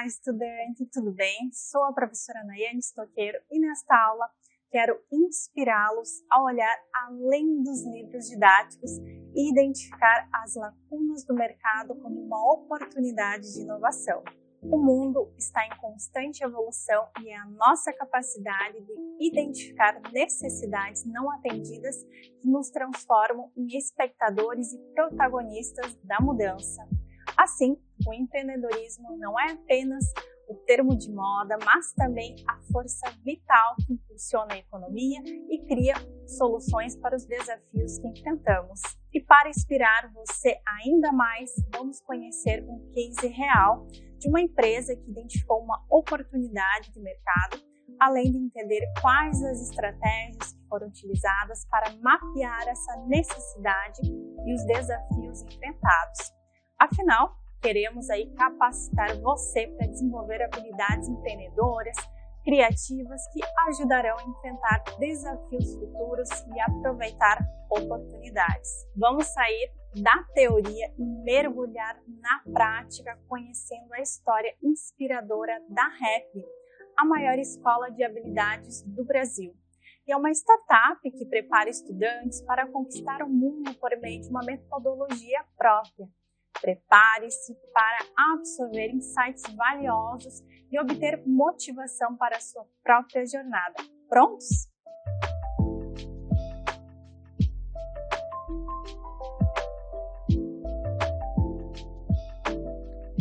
Olá, estudante, tudo bem? Sou a professora Nayane Stoqueiro e nesta aula quero inspirá-los a olhar além dos livros didáticos e identificar as lacunas do mercado como uma oportunidade de inovação. O mundo está em constante evolução e é a nossa capacidade de identificar necessidades não atendidas que nos transformam em espectadores e protagonistas da mudança. Assim, o empreendedorismo não é apenas o termo de moda, mas também a força vital que impulsiona a economia e cria soluções para os desafios que enfrentamos. E para inspirar você ainda mais, vamos conhecer um case real de uma empresa que identificou uma oportunidade de mercado, além de entender quais as estratégias que foram utilizadas para mapear essa necessidade e os desafios enfrentados. Afinal, queremos aí capacitar você para desenvolver habilidades empreendedoras, criativas que ajudarão a enfrentar desafios futuros e aproveitar oportunidades. Vamos sair da teoria e mergulhar na prática, conhecendo a história inspiradora da REP, a maior escola de habilidades do Brasil. E é uma startup que prepara estudantes para conquistar o mundo por meio de uma metodologia própria. Prepare-se para absorver insights valiosos e obter motivação para a sua própria jornada. Prontos?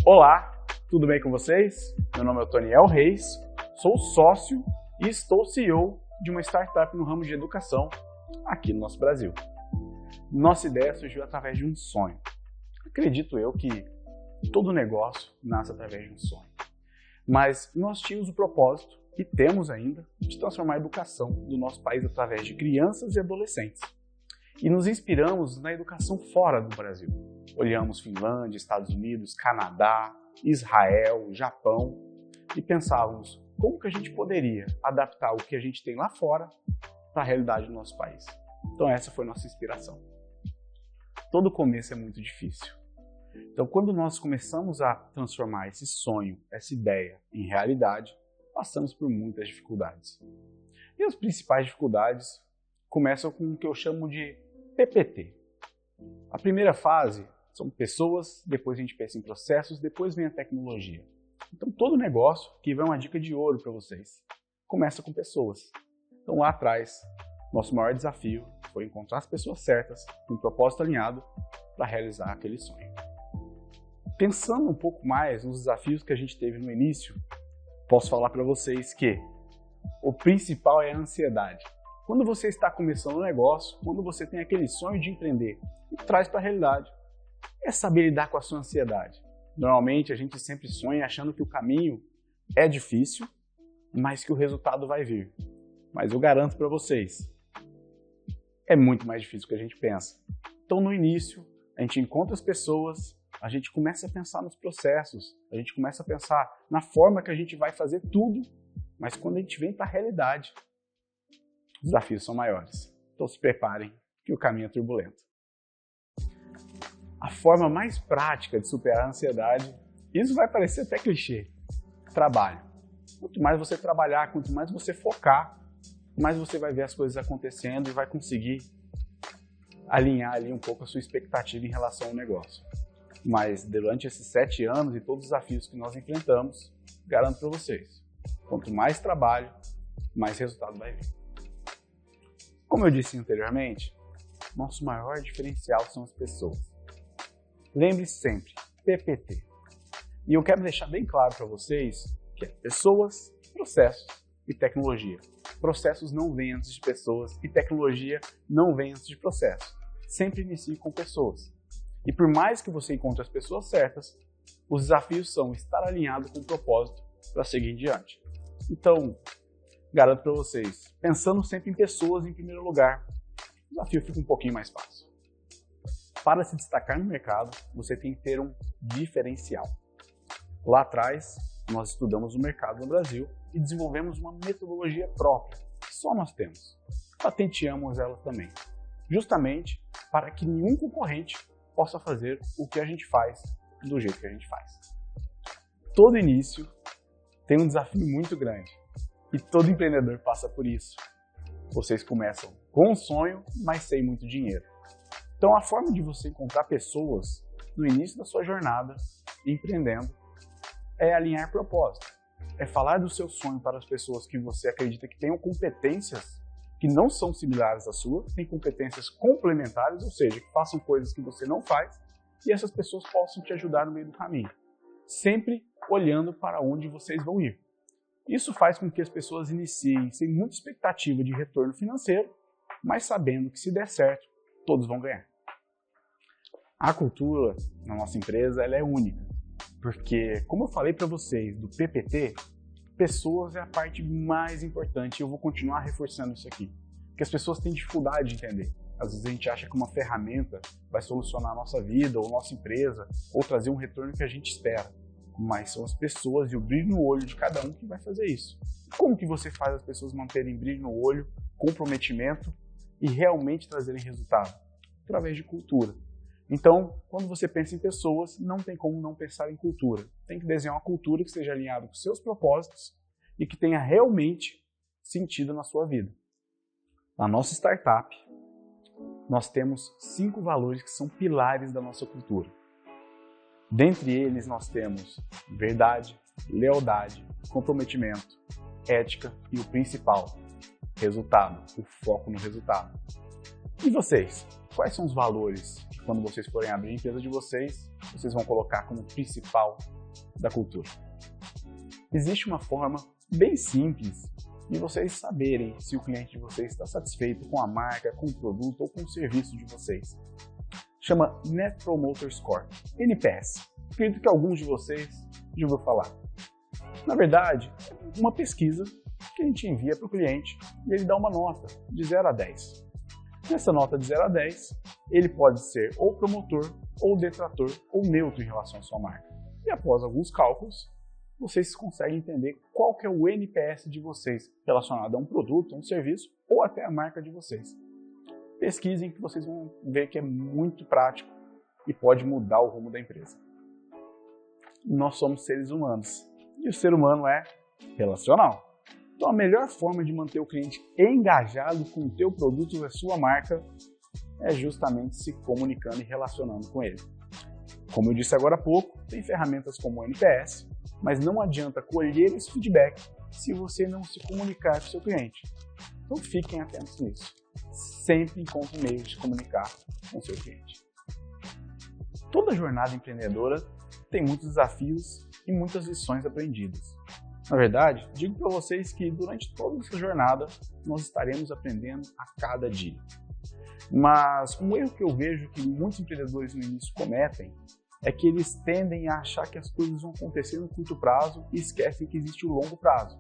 Olá, tudo bem com vocês? Meu nome é Otoniel Reis, sou sócio e estou CEO de uma startup no ramo de educação aqui no nosso Brasil. Nossa ideia surgiu através de um sonho. Acredito eu que todo negócio nasce através de um sonho. Mas nós tínhamos o propósito, e temos ainda, de transformar a educação do nosso país através de crianças e adolescentes. E nos inspiramos na educação fora do Brasil. Olhamos Finlândia, Estados Unidos, Canadá, Israel, Japão e pensávamos como que a gente poderia adaptar o que a gente tem lá fora para a realidade do nosso país. Então essa foi nossa inspiração. Todo começo é muito difícil. Então, quando nós começamos a transformar esse sonho, essa ideia em realidade, passamos por muitas dificuldades. E as principais dificuldades começam com o que eu chamo de PPT. A primeira fase são pessoas, depois a gente pensa em processos, depois vem a tecnologia. Então, todo negócio, que vai uma dica de ouro para vocês, começa com pessoas. Então, lá atrás, nosso maior desafio foi encontrar as pessoas certas, com um propósito alinhado, para realizar aquele sonho. Pensando um pouco mais nos desafios que a gente teve no início, posso falar para vocês que o principal é a ansiedade. Quando você está começando um negócio, quando você tem aquele sonho de empreender e traz para a realidade, é saber lidar com a sua ansiedade. Normalmente a gente sempre sonha achando que o caminho é difícil, mas que o resultado vai vir. Mas eu garanto para vocês, é muito mais difícil do que a gente pensa. Então no início, a gente encontra as pessoas, a gente começa a pensar nos processos, a gente começa a pensar na forma que a gente vai fazer tudo, mas quando a gente vem para a realidade, os desafios são maiores. Então se preparem, que o caminho é turbulento. A forma mais prática de superar a ansiedade, isso vai parecer até clichê, trabalho. Quanto mais você trabalhar, quanto mais você focar, mais você vai ver as coisas acontecendo e vai conseguir alinhar ali um pouco a sua expectativa em relação ao negócio. Mas durante esses 7 anos e todos os desafios que nós enfrentamos, garanto para vocês, quanto mais trabalho, mais resultado vai vir. Como eu disse anteriormente, nosso maior diferencial são as pessoas. Lembre-se sempre, PPT. E eu quero deixar bem claro para vocês que é pessoas, processos e tecnologia. Processos não vêm antes de pessoas e tecnologia não vem antes de processo. Sempre inicie com pessoas. E por mais que você encontre as pessoas certas, os desafios são estar alinhado com o propósito para seguir em diante. Então, garanto para vocês, pensando sempre em pessoas em primeiro lugar, o desafio fica um pouquinho mais fácil. Para se destacar no mercado, você tem que ter um diferencial. Lá atrás, nós estudamos o mercado no Brasil e desenvolvemos uma metodologia própria, que só nós temos. Patenteamos ela também, justamente para que nenhum concorrente possa fazer o que a gente faz do jeito que a gente faz. todo início tem um desafio muito grande e todo empreendedor passa por isso. Vocês começam com um sonho, mas sem muito dinheiro. Então a forma de você encontrar pessoas no início da sua jornada empreendendo é alinhar propósito. É falar do seu sonho para as pessoas que você acredita que tenham competências que não são similares à sua, têm competências complementares, ou seja, que façam coisas que você não faz, e essas pessoas possam te ajudar no meio do caminho. Sempre olhando para onde vocês vão ir. Isso faz com que as pessoas iniciem sem muita expectativa de retorno financeiro, mas sabendo que se der certo, todos vão ganhar. A cultura na nossa empresa ela é única, porque, como eu falei para vocês do PPT, pessoas é a parte mais importante e eu vou continuar reforçando isso aqui. Porque as pessoas têm dificuldade de entender. Às vezes a gente acha que uma ferramenta vai solucionar a nossa vida ou nossa empresa ou trazer um retorno que a gente espera. Mas são as pessoas e o brilho no olho de cada um que vai fazer isso. Como que você faz as pessoas manterem brilho no olho, comprometimento e realmente trazerem resultado? Através de cultura. Então, quando você pensa em pessoas, não tem como não pensar em cultura. Tem que desenhar uma cultura que esteja alinhada com seus propósitos e que tenha realmente sentido na sua vida. Na nossa startup, nós temos 5 valores que são pilares da nossa cultura. Dentre eles, nós temos verdade, lealdade, comprometimento, ética e o principal, resultado, o foco no resultado. E vocês? Quais são os valores que, quando vocês forem abrir a empresa de vocês vão colocar como principal da cultura? Existe uma forma bem simples de vocês saberem se o cliente de vocês está satisfeito com a marca, com o produto ou com o serviço de vocês. Chama Net Promoter Score, NPS. Acredito que alguns de vocês já ouviram falar. Na verdade, é uma pesquisa que a gente envia para o cliente e ele dá uma nota de 0 a 10. Nessa nota de 0 a 10, ele pode ser ou promotor, ou detrator, ou neutro em relação à sua marca. E após alguns cálculos, vocês conseguem entender qual que é o NPS de vocês relacionado a um produto, a um serviço, ou até a marca de vocês. Pesquisem que vocês vão ver que é muito prático e pode mudar o rumo da empresa. Nós somos seres humanos e o ser humano é relacional. Então a melhor forma de manter o cliente engajado com o teu produto ou a sua marca é justamente se comunicando e relacionando com ele. Como eu disse agora há pouco, tem ferramentas como o NPS, mas não adianta colher esse feedback se você não se comunicar com o seu cliente. Então fiquem atentos nisso. Sempre encontre meios de comunicar com o seu cliente. Toda jornada empreendedora tem muitos desafios e muitas lições aprendidas. Na verdade, digo para vocês que durante toda essa jornada nós estaremos aprendendo a cada dia. Mas um erro que eu vejo que muitos empreendedores no início cometem é que eles tendem a achar que as coisas vão acontecer no curto prazo e esquecem que existe o longo prazo.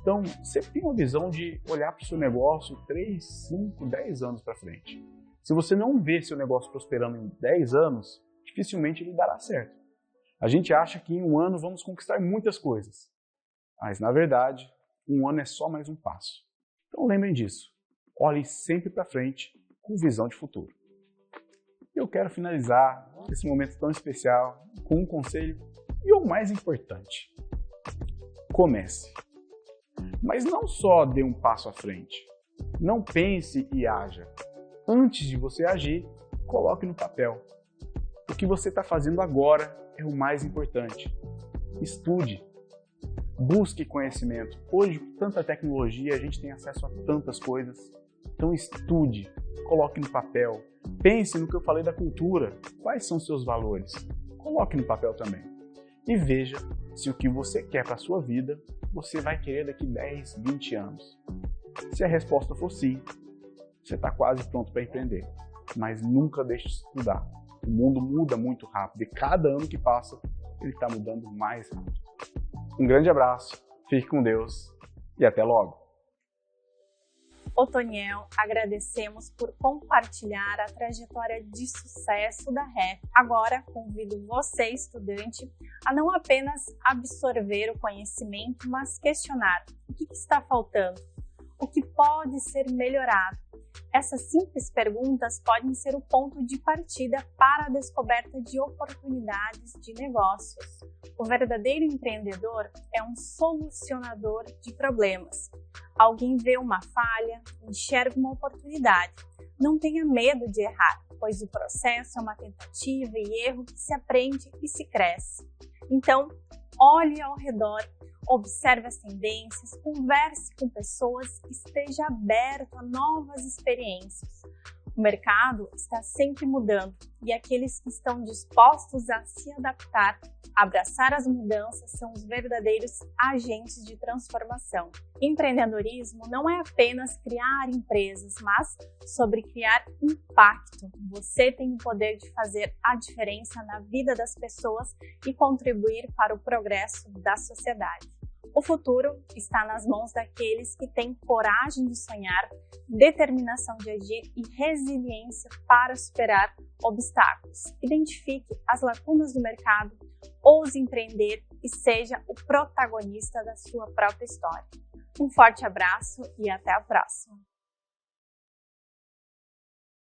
Então, sempre tem uma visão de olhar para o seu negócio 3, 5, 10 anos para frente. Se você não vê seu negócio prosperando em 10 anos, dificilmente ele dará certo. A gente acha que em um ano vamos conquistar muitas coisas. Mas, na verdade, um ano é só mais um passo. Então lembrem disso. Olhem sempre para frente com visão de futuro. Eu quero finalizar esse momento tão especial com um conselho e o mais importante. Comece. Mas não só dê um passo à frente. Não pense e haja. Antes de você agir, coloque no papel. O que você está fazendo agora é o mais importante. Estude. Busque conhecimento. Hoje, com tanta tecnologia, a gente tem acesso a tantas coisas. Então estude, coloque no papel. Pense no que eu falei da cultura. Quais são os seus valores? Coloque no papel também. E veja se o que você quer para a sua vida, você vai querer daqui 10, 20 anos. Se a resposta for sim, você está quase pronto para empreender. Mas nunca deixe de estudar. O mundo muda muito rápido e cada ano que passa, ele está mudando mais rápido. Um grande abraço, fique com Deus e até logo! Otoniel, agradecemos por compartilhar a trajetória de sucesso da REF. Agora, convido você, estudante, a não apenas absorver o conhecimento, mas questionar o que está faltando, o que pode ser melhorado. Essas simples perguntas podem ser o ponto de partida para a descoberta de oportunidades de negócios. O verdadeiro empreendedor é um solucionador de problemas. Alguém vê uma falha, enxerga uma oportunidade. Não tenha medo de errar, pois o processo é uma tentativa e erro que se aprende e se cresce. Então, olhe ao redor, observe as tendências, converse com pessoas, esteja aberto a novas experiências. O mercado está sempre mudando e aqueles que estão dispostos a se adaptar, abraçar as mudanças, são os verdadeiros agentes de transformação. Empreendedorismo não é apenas criar empresas, mas sobre criar impacto. Você tem o poder de fazer a diferença na vida das pessoas e contribuir para o progresso da sociedade. O futuro está nas mãos daqueles que têm coragem de sonhar, determinação de agir e resiliência para superar obstáculos. Identifique as lacunas do mercado, ouse empreender e seja o protagonista da sua própria história. Um forte abraço e até a próxima!